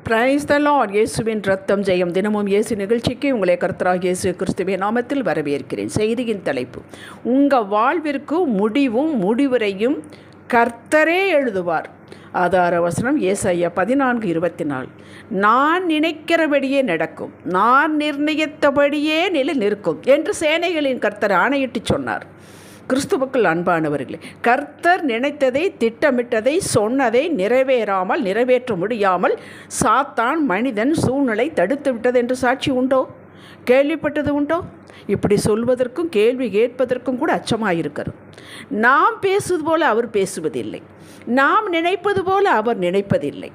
Praise the Lord. இயேசுவின் ரத்தம் ஜெயம். தினமும் இயேசு நிகழ்ச்சிக்கு உங்களை கர்த்தராகிய இயேசு கிறிஸ்துவின் நாமத்தில் வரவேற்கிறேன். செய்தியின் தலைப்பு: உங்கள் வாழ்விற்கு முடிவும் முடிவுரையும் கர்த்தரே எழுதுவார். ஆதார வசனம் ஏசாயா 14:24. நான் நினைக்கிறபடியே நடக்கும், நான் நிர்ணயித்தபடியே நிற்கும் என்று சேனைகளின் கர்த்தர் ஆணையிட்டு சொன்னார். கிறிஸ்துவுக்குள் அன்பானவர்களே, கர்த்தர் நினைத்ததை, திட்டமிட்டதை, சொன்னதை நிறைவேற்ற முடியாமல் சாத்தான், மனிதன், சூழ்நிலை தடுத்து விட்டது என்று சாட்சி உண்டோ? கேள்விப்பட்டது உண்டோ? இப்படி சொல்வதற்கும் கேள்வி கேட்பதற்கும் கூட அச்சமாயிருக்கிறது. நாம் பேசுவது போல அவர் பேசுவதில்லை, நாம் நினைப்பது போல அவர் நினைப்பதில்லை.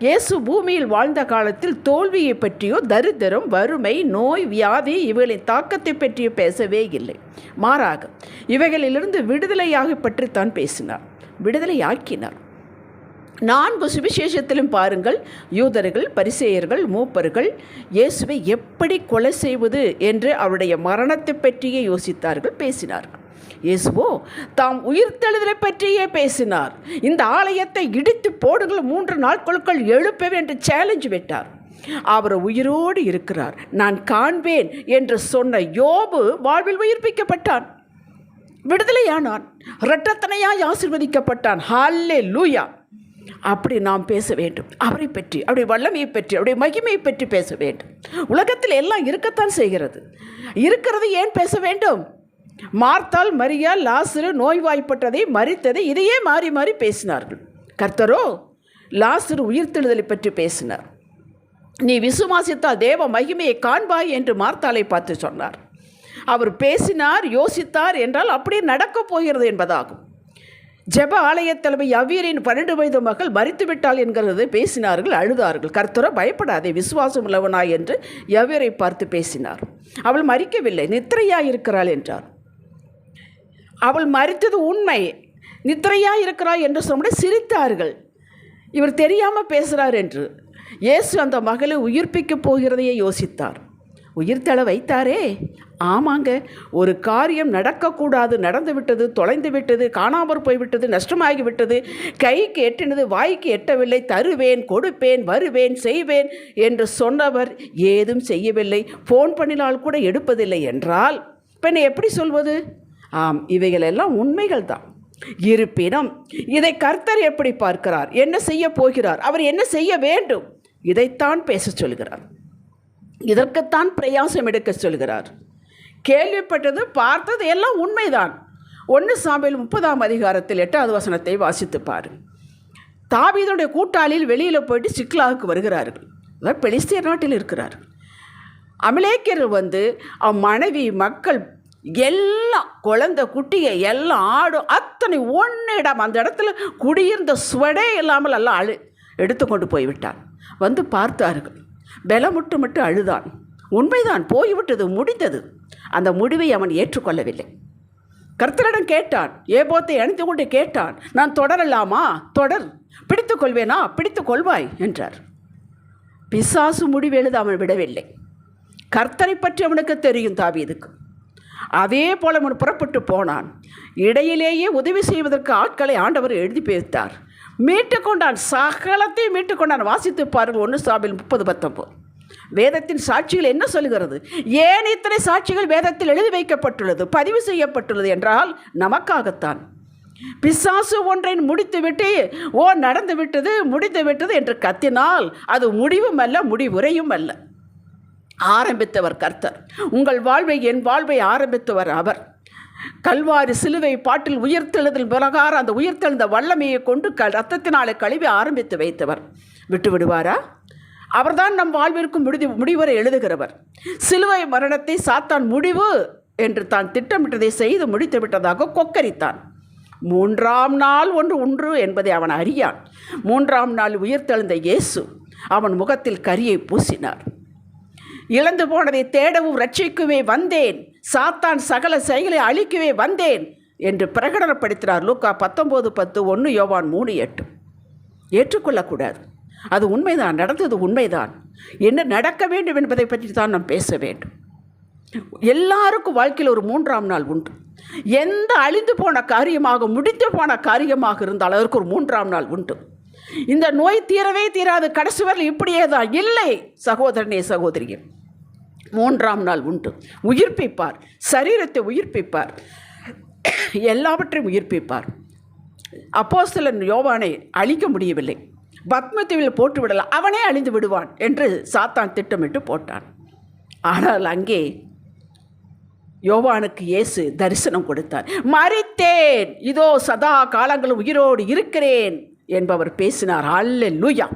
இயேசு பூமியில் வாழ்ந்த காலத்தில் தோல்வியை பற்றியோ, தரித்திரம், வறுமை, நோய், வியாதி இவைகளின் தாக்கத்தை பற்றியோ பேசவே இல்லை. மாறாக இவைகளிலிருந்து விடுதலையாக பற்றித்தான் பேசினார், விடுதலையாக்கினார். 4 சுவிசேஷத்திலும் பாருங்கள், யூதர்கள், பரிசேயர்கள், மூப்பர்கள் இயேசுவை எப்படி கொலை செய்வது என்று அவருடைய மரணத்தை பற்றியே யோசித்தார்கள், பேசினார்கள். இயேசுவோ தாம் உயிர்த்தெழுதலை பற்றியே பேசினார். இந்த ஆலயத்தை இடித்து போடுங்கள், 3 நாட்களுக்குள் எழுப்பவே என்று சேலஞ்ச் விட்டார். அவர் உயிரோடு இருக்கிறார், நான் காண்பேன் என்று சொன்ன யோபு வாழ்வில் உயிர்ப்பிக்கப்பட்டான், விடுதலையானான், இரட்டத்தனையாய் ஆசீர்வதிக்கப்பட்டான். ஹல்லேலூயா! அப்படி நாம் பேச வேண்டும். அவரை பற்றி, அவருடைய வல்லமையை பற்றி, அவருடைய மகிமையை பற்றி பேச வேண்டும். உலகத்தில் எல்லாம் இருக்கத்தான் செய்கிறது. இருக்கிறது ஏன் பேச வேண்டும்? மார்த்தாள், மரியாள், லாசரு நோய்வாய்ப்பட்டதை, மரித்ததை இதையே மாறி மாறி பேசினார்கள். கர்த்தரோ லாசரு உயிர்த்தெழுதலை பற்றி பேசினார். நீ விசுவாசித்தால் தேவ மகிமையை காண்பாய் என்று மார்த்தாளை பார்த்து சொன்னார். அவர் பேசினார், யோசித்தார் என்றால் அப்படியே நடக்கப் போகிறது என்பதாகும். ஜெப ஆலய தலைமை யவீரின் 12 வயது மகள் மரித்துவிட்டாள் என்கிறது பேசினார்கள், அழுதார்கள். கர்த்தரோ பயப்படாதே, விசுவாசம் உள்ளவனாய் என்று யவீரை பார்த்து பேசினார். அவள் மரிக்கவில்லை, நித்திரையாய் இருக்கிறாள் என்றார். அவள் மரித்தது உண்மை, நித்திரையாக இருக்கிறாள் என்று சொன்ன சிரித்தார்கள். இவர் தெரியாமல் பேசுகிறார் என்று. இயேசு அந்த மகளை உயிர்ப்பிக்கப் போகிறதையே யோசித்தார். உயிர்த்தெழ வைத்தாரே. ஆமாங்க, ஒரு காரியம் நடக்கக்கூடாது, நடந்துவிட்டது, தொலைந்து விட்டது, காணாமற் போய்விட்டது, நஷ்டமாகிவிட்டது, கைக்கு எட்டினது வாய்க்கு எட்டவில்லை, தருவேன், கொடுப்பேன், வருவேன், செய்வேன் என்று சொன்னவர் ஏதும் செய்யவில்லை, ஃபோன் பண்ணினால் கூட எடுப்பதில்லை என்றால் பெண்ணை எப்படி சொல்வது? ஆம், இவைகளெல்லாம் உண்மைகள் தான். இருப்பினும் இதை கர்த்தர் எப்படி பார்க்கிறார், என்ன செய்ய போகிறார், அவர் என்ன செய்ய வேண்டும், இதைத்தான் பேச சொல்கிறார். இதற்குத்தான் பிரயாசம் எடுக்க சொல்கிறார். கேள்விப்பட்டது, பார்த்தது எல்லாம் உண்மைதான். 1 சாமுவேல் 30ஆம் அதிகாரத்தில் 8வது வசனத்தை வாசித்து பாரு. தாவீதுடைய கூட்டாளியில் வெளியில் போயிட்டு சிக்லாகுக்கு வருகிறார்கள். அதாவது பெலிஸ்தியர் நாட்டில் இருக்கிறார்கள். அமலேக்கியர்கள் வந்து மனைவி, மக்கள் எல்லாம், குழந்தை குட்டியை எல்லாம், ஆடும் அத்தனை ஒன்றிடம் அந்த இடத்துல குடியிருந்த சுவடே இல்லாமல் எல்லாம் எடுத்துக்கொண்டு போய்விட்டான். வந்து பார்த்தார்கள். பலமுட்டு மட்டும் அழுதான். உண்மைதான், போய்விட்டது, முடிந்தது. அந்த முடிவை அவன் ஏற்றுக்கொள்ளவில்லை. கர்த்தரிடம் கேட்டான், ஏபோத்தை அணிந்து கொண்டு கேட்டான், நான் தொடரலாமா? தொடர். பிடித்துக் கொள்வேனா? பிடித்துக் கொள்வாய் என்றார். பிசாசு முடிவு எழுத அவன் விடவில்லை. கர்த்தரை பற்றி அவனுக்கு தெரியும் தாவீதுக்கு. அதே போல அவன் புறப்பட்டு போனான். இடையிலேயே உதவி செய்வதற்கு ஆட்களை ஆண்டவர் எழுதி வைத்தார். மீட்டுக்கொண்டான், சகலத்தையும் மீட்டுக்கொண்டான். வாசித்து பாருங்கள் 1 சாமுவேல் 30:19. வேதத்தின் சாட்சிகள் என்ன சொல்கிறது? ஏன் இத்தனை சாட்சிகள் வேதத்தில் எழுதி வைக்கப்பட்டுள்ளது, பதிவு செய்யப்பட்டுள்ளது என்றால் நமக்காகத்தான். பிசாசு ஒன்றை முடித்துவிட்டு, நடந்து விட்டது, முடித்து விட்டது என்று கத்தினால் அது முடிவும் அல்ல, முடிவுரையும் அல்ல. ஆரம்பித்தவர் கர்த்தர். உங்கள் வாழ்வை, என் வாழ்வை ஆரம்பித்தவர் அவர். கல்வாரி சிலுவை பாட்டில் உயிர்த்தெழுதல் பிரகாரம் அந்த உயிர்த்தெழுந்த வல்லமையை கொண்டு ரத்தத்தினாலே கழுவி ஆரம்பித்து வைத்தவர். விட்டு விடுவாரா? அவர்தான் நம் வாழ்விற்கும் முடிவுரை எழுதுகிறவர். சிலுவை மரணத்தை சாத்தான் முடிவு என்று தான் திட்டமிட்டதை செய்து முடித்து விட்டதாக கொக்கரித்தான். 3ஆம் நாள் ஒன்று உண்டு என்பதை அவன் அறியான். 3ஆம் நாள் உயிர்த்தெழுந்த இயேசு அவன் முகத்தில் கரியை பூசினார். இழந்து போனதை தேடவும் ரட்சிக்கவே வந்தேன், சாத்தான் சகல செயலை அழிக்கவே வந்தேன் என்று பிரகடனப்படுத்தினார். லூக்கா 19:10, 1 யோவான் 3:8. ஏற்றுக்கொள்ளக்கூடாது. அது உண்மைதான், நடந்தது உண்மைதான். என்ன நடக்க வேண்டும் என்பதை பற்றி தான் நாம் பேச வேண்டும். எல்லாருக்கும் வாழ்க்கையில் ஒரு 3ஆம் நாள் உண்டு. எந்த அழிந்து போன காரியமாக, முடிந்து போன காரியமாக இருந்தால் அதற்கு ஒரு 3ஆம் நாள் உண்டு. இந்த நோய் தீரவே தீராது, கடைசி வரை இப்படியே தான். இல்லை சகோதரனே சகோதரியே, 3ஆம் நாள் உண்டு. உயிர்ப்பிப்பார், சரீரத்தை உயிர்ப்பிப்பார், எல்லாவற்றையும் உயிர்ப்பிப்பார். அப்போஸ்தலன் யோவானை அழிக்க முடியவில்லை, பத்மத்தீவில் போட்டு விடலாம், அவனே அழிந்து விடுவான் என்று சாத்தான் திட்டமிட்டு போட்டான். ஆனால் அங்கே யோவானுக்கு இயேசு தரிசனம் கொடுத்தார். மரித்தேன், இதோ சதா காலங்களும் உயிரோடு இருக்கிறேன் என்பவர் பேசினார். அல்லேலூயா.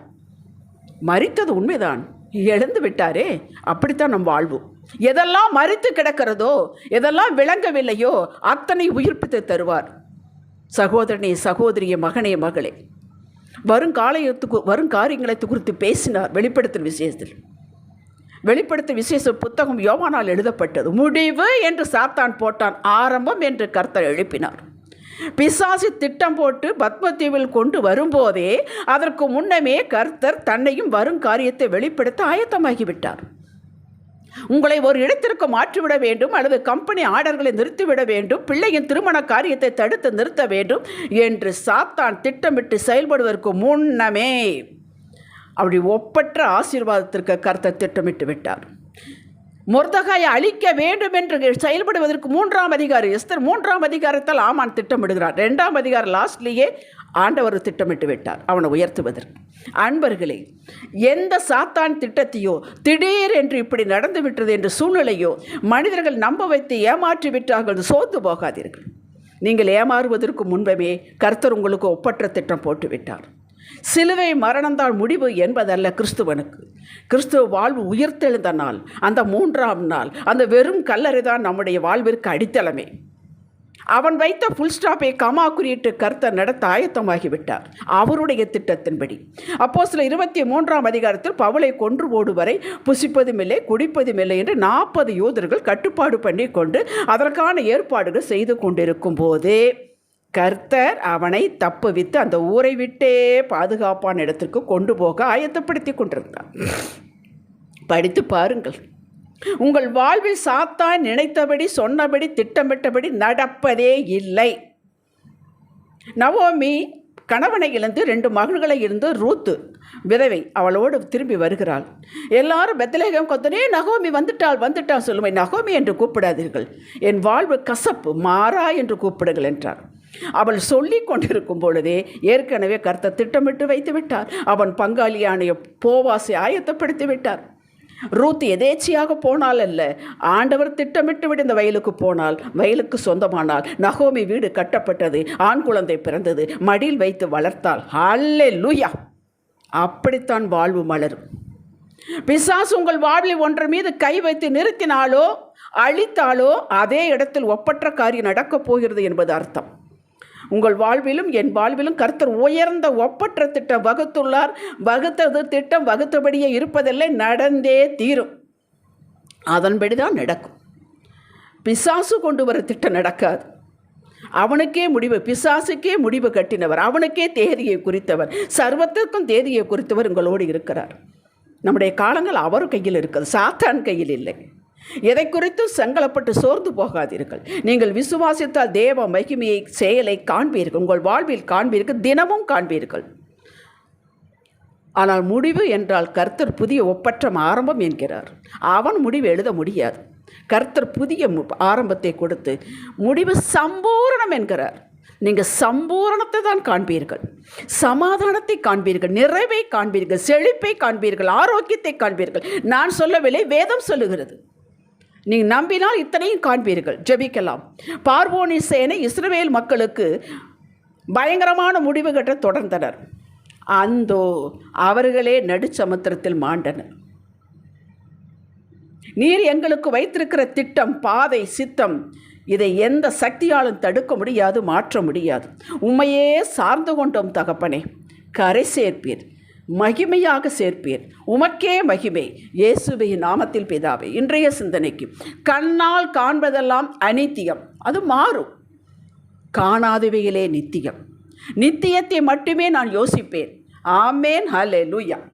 மரித்தது உண்மைதான், எழுந்து விட்டாரே. அப்படித்தான் நம் வாழ்வு. எதெல்லாம் மரித்து கிடக்கிறதோ, எதெல்லாம் விளங்கவில்லையோ அத்தனை உயிர்ப்பித்து தருவார். சகோதரனே சகோதரிய, மகனே மகளே, வரும் காரியங்களை குறித்து பேசினார். வெளிப்படுத்தும் விசேஷத்தில், வெளிப்படுத்தும் விசேஷ புத்தகம் யோவானால் எழுதப்பட்டது. முடிவு என்று சாத்தான் போட்டான், ஆரம்பம் என்று கர்த்தர் எழுப்பினார். பிசாசு திட்டம் போட்டு பத்மத்தீவில் கொண்டு வரும்போதே அதற்கு முன்னமே கர்த்தர் தன்னையும் வரும் காரியத்தை வெளிப்படுத்த ஆயத்தமாகிவிட்டார். உங்களை ஒரு இடத்திற்கு மாற்றிவிட வேண்டும், அல்லது கம்பெனி ஆர்டர்களை நிறுத்திவிட வேண்டும், பிள்ளையின் திருமண காரியத்தை தடுத்து நிறுத்த வேண்டும் என்று சாத்தான் திட்டமிட்டு செயல்படுவதற்கு முன்னமே அப்படி ஒப்பற்ற ஆசீர்வாதத்திற்கு கர்த்தர் திட்டமிட்டு விட்டார். மொர்தெகாயை அழிக்க வேண்டும் என்று செயல்படுவதற்கு 3ஆம் அதிகாரம் எஸ்தர் 3ஆம் அதிகாரத்தால் ஆமான் திட்டமிடுகிறார். 2ஆம் அதிகாரம் லாஸ்ட்லேயே ஆண்டவர் திட்டமிட்டு விட்டார் அவனை உயர்த்துவதற்கு. அன்பர்களே, எந்த சாத்தான் திட்டத்தையோ திடீர் என்று இப்படி நடந்து விட்டது என்ற சூழ்நிலையோ மனிதர்கள் நம்ப வைத்து ஏமாற்றி விட்டார்கள், சோர்ந்து போகாதீர்கள். நீங்கள் ஏமாறுவதற்கு முன்பே கர்த்தர் உங்களுக்கு ஒப்பற்ற திட்டம் போட்டு விட்டார். சிலுவை மரணம்தான் முடிவு என்பதல்ல கிறிஸ்துவனுக்கு. கிறிஸ்துவ வாழ்வு உயிர்த்தெழுந்த நாள், அந்த 3ஆம் நாள், அந்த வெறும் கல்லறை தான் நம்முடைய வாழ்விற்கு அடித்தளமே. அவன் வைத்த ஃபுல் ஸ்டாப்பை கமா குறியிட்டு கர்த்தர் நடத்த ஆயத்தமாகிவிட்டார் அவருடைய திட்டத்தின்படி. அப்போஸ்தலர் 23ஆம் அதிகாரத்தில் பவுலை கொன்று போடுவரை புசிப்பதும் இல்லை குடிப்பதும் இல்லை என்று 40 யூதர்கள் கட்டுப்பாடு பண்ணி கொண்டு அதற்கான ஏற்பாடுகள் செய்து கொண்டிருக்கும் போதே கர்த்தர் அவனை தப்புவித்து அந்த ஊரை விட்டே பாதுகாப்பான இடத்திற்கு கொண்டு போக ஆயத்தப்படுத்தி கொண்டிருந்தார். படித்து பாருங்கள். உங்கள் வாழ்வில் சாத்தான் நினைத்தபடி, சொன்னபடி, திட்டமிட்டபடி நடப்பதே இல்லை. நவோமி கணவனை இழந்து 2 மகன்களை இருந்து ரூத்து விதவை அவளோடு திரும்பி வருகிறாள். எல்லாரும் பெத்லகேம் கொத்தனே நகோமி வந்துட்டாள் சொல்லுமை. நகோமி என்று கூப்பிடாதீர்கள், என் வாழ்வு கசப்பு, மாறா என்று கூப்பிடுங்கள் என்றார். அவள் சொல்லி கொண்டிருக்கும் பொழுதே ஏற்கனவே கர்த்தர் திட்டமிட்டு வைத்து விட்டார். அவன் பங்காளியான போவாசை ஆயத்தப்படுத்தி விட்டார். ரூத் எதேச்சியாக போனால் அல்ல, ஆண்டவர் திட்டமிட்டு விட இந்த வயலுக்கு போனால், வயலுக்கு சொந்தமானால். நகோமி வீடு கட்டப்பட்டது, ஆண் குழந்தை பிறந்தது, மடியில் வைத்து வளர்த்தாள். அல்லேலூயா. அப்படித்தான் வாழ்வு மலரும். பிசாசு உங்கள் வாழ்வில் ஒன்றை மீது கை வைத்து நிறுத்தினாலோ அழித்தாலோ அதே இடத்தில் ஒப்பற்ற காரியம் நடக்கப் போகிறது என்பது அர்த்தம். உங்கள் வாழ்விலும் என் வாழ்விலும் கர்த்தர் உயர்ந்த ஒப்பற்ற திட்டம் வகுத்துள்ளார். வகுத்தது திட்டம் வகுத்தபடியே இருப்பதில்லை, நடந்தே தீரும். அதன்படி தான் நடக்கும். பிசாசு கொண்டு வர திட்டம் நடக்காது. அவனுக்கே முடிவு, பிசாசுக்கே முடிவு கட்டினவர், அவனுக்கே தேதியை குறித்தவர், சர்வத்திற்கும் தேதியை குறித்தவர் உங்களோடு இருக்கிறார். நம்முடைய காலங்கள் அவர் கையில் இருக்கிறது, சாத்தான் கையில் இல்லை. எதை குறித்தும் சங்கடப்பட்டு சோர்ந்து போகாதீர்கள். நீங்கள் விசுவாசித்தால் தேவ மகிமையை செயலை காண்பீர்கள், உங்கள் வாழ்வில் காண்பீர்கள், தினமும் காண்பீர்கள். ஆனால் முடிவு என்றால் கர்த்தர் புதிய ஒப்பற்ற ஆரம்பம் என்கிறார். அவன் முடிவு எழுத முடியாது. கர்த்தர் புதிய ஆரம்பத்தை கொடுத்து முடிவு சம்பூரணம் என்கிறார். நீங்கள் சம்பூரணத்தை தான் காண்பீர்கள், சமாதானத்தை காண்பீர்கள், நிறைவை காண்பீர்கள், செழிப்பை காண்பீர்கள், ஆரோக்கியத்தை காண்பீர்கள். நான் சொல்லவில்லை, வேதம் சொல்லுகிறது. நீங்கள் நம்பினால் இத்தனையும் காண்பீர்கள். ஜெபிக்கலாம். பார்வோனின் சேனை இஸ்ரவேல் மக்களுக்கு பயங்கரமான முடிவு கட்ட தொடர்ந்தனர். அந்தோ அவர்களே நடுச்சமுத்திரத்தில் மாண்டனர். நீர் எங்களுக்கு வைத்திருக்கிற திட்டம், பாதை, சித்தம், இதை எந்த சக்தியாலும் தடுக்க முடியாது, மாற்ற முடியாது. உம்மையே சார்ந்து கொண்டோம் தகப்பனே. கரை சேர்ப்பீர், மகிமையாக சேர்ப்பீர். உமக்கே மகிமை. இயேசுவின் நாமத்தில் பிதாவே. இன்றைய சிந்தனைக்கு, கண்ணால் காண்பதெல்லாம் அநித்தியம், அது மாறும். காணாதவைகளே நித்தியம். நித்தியத்தை மட்டுமே நான் யோசிப்பேன். ஆமேன். ஹல்லேலூயா.